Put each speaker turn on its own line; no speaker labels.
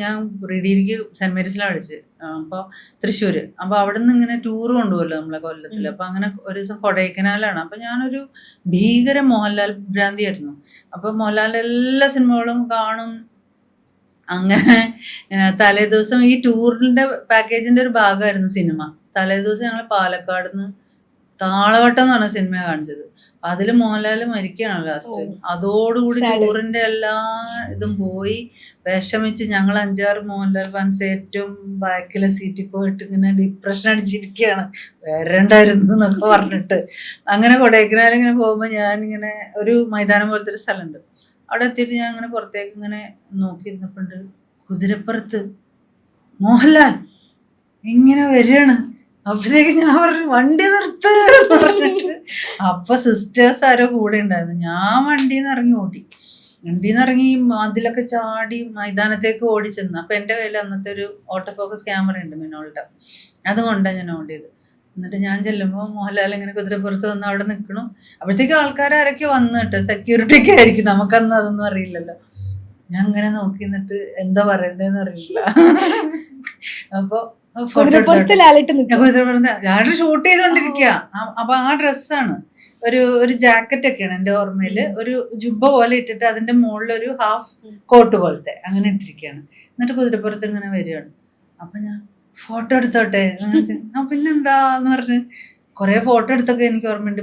ഞാൻ റീഡിയിലേക്ക് സെന്റ് മേരീസിലാണ് പഠിച്ചത്. അപ്പോൾ തൃശ്ശൂര്. അപ്പോൾ അവിടെ നിന്ന് ഇങ്ങനെ ടൂർ കൊണ്ടുപോകല്ലോ നമ്മളെ കൊല്ലത്തിൽ. അപ്പോൾ അങ്ങനെ ഒരു ദിവസം കൊടൈക്കനാലാണ്. അപ്പോൾ ഞാനൊരു ഭീകര മോഹൻലാൽ ഭ്രാന്തിയായിരുന്നു. അപ്പോൾ മോഹൻലാലിൻ്റെ എല്ലാ സിനിമകളും കാണും. അങ്ങനെ തലേദിവസം ഈ ടൂറിന്റെ പാക്കേജിന്റെ ഒരു ഭാഗമായിരുന്നു സിനിമ. തലേദിവസം ഞങ്ങൾ പാലക്കാട് നിന്ന് താളവട്ടം എന്ന് പറഞ്ഞ സിനിമയാണ് കാണിച്ചത്. അതില് മോഹൻലാൽ മരിക്കുകയാണ് ലാസ്റ്റ്. അതോടുകൂടി ടൂറിന്റെ എല്ലാ ഇതും പോയി. വിഷമിച്ച് ഞങ്ങൾ 5-6 മോഹൻലാൽ ഫാൻസ് ഏറ്റവും ബാക്കിലെ സീറ്റിൽ പോയിട്ട് ഇങ്ങനെ ഡിപ്രഷൻ അടിച്ചിരിക്കുകയാണ്, വരണ്ടായിരുന്നു എന്നൊക്കെ പറഞ്ഞിട്ട്. അങ്ങനെ കൊടൈക്കനാൽ ഇങ്ങനെ പോകുമ്പോൾ ഞാനിങ്ങനെ ഒരു മൈതാനം പോലത്തെ ഒരു സ്ഥലമുണ്ട്, അവിടെ എത്തിയിട്ട് ഞാൻ ഇങ്ങനെ പുറത്തേക്ക് ഇങ്ങനെ നോക്കിയിരുന്നപ്പോണ്ട് കുതിരപ്പുറത്ത് മോഹൻലാൽ ഇങ്ങനെ വരികയാണ്. അപ്പോഴത്തേക്ക് ഞാൻ പറഞ്ഞു വണ്ടി നിർത്ത് പറഞ്ഞിട്ട്. അപ്പൊ സിസ്റ്റേഴ്സ് ആരോ കൂടെ ഉണ്ടായിരുന്നു. ഞാൻ വണ്ടിന്ന് ഇറങ്ങി ഓടി. വണ്ടിന്ന് ഇറങ്ങി അതിലൊക്കെ ചാടി മൈതാനത്തേക്ക് ഓടി ചെന്നു. അപ്പൊ എൻ്റെ കയ്യിൽ അന്നത്തെ ഒരു ഓട്ടോ ഫോക്കസ് ക്യാമറ ഉണ്ട് മിനോളുടെ, അതുകൊണ്ടാണ് ഞാൻ ഓടിയത്. എന്നിട്ട് ഞാൻ ചെല്ലുമ്പോൾ മോഹൻലാൽ ഇങ്ങനെ കുതിരപ്പുറത്ത് വന്ന് അവിടെ നിൽക്കണം. അപ്പോഴത്തേക്ക് ആൾക്കാരൊക്കെ വന്നു കേട്ടോ, സെക്യൂരിറ്റി ഒക്കെ ആയിരിക്കും, നമുക്കന്ന് അതൊന്നും അറിയില്ലല്ലോ. ഞാൻ ഇങ്ങനെ നോക്കി നിന്നിട്ട് എന്താ പറയണ്ടേന്ന് അറിയില്ല. അപ്പൊ ലാലേട്ടൻ ഷൂട്ട് ചെയ്തോണ്ടിരിക്കുക. അപ്പൊ ആ ഡ്രസ്സാണ്, ഒരു ജാക്കറ്റ് ഒക്കെയാണ് എൻ്റെ ഓർമ്മയില്, ഒരു ജുബ്ബ പോലെ ഇട്ടിട്ട് അതിന്റെ മുകളിൽ ഒരു ഹാഫ് കോട്ട് പോലത്തെ അങ്ങനെ ഇട്ടിരിക്കുകയാണ്. എന്നിട്ട് കുതിരപ്പുറത്ത് ഇങ്ങനെ വരികയാണ്. അപ്പൊ ഞാൻ ഫോട്ടോ എടുത്തോട്ടെ, പിന്നെന്താന്ന് പറഞ്ഞ് കുറെ ഫോട്ടോ എടുത്തൊക്കെ എനിക്ക് ഓർമ്മയുണ്ട്.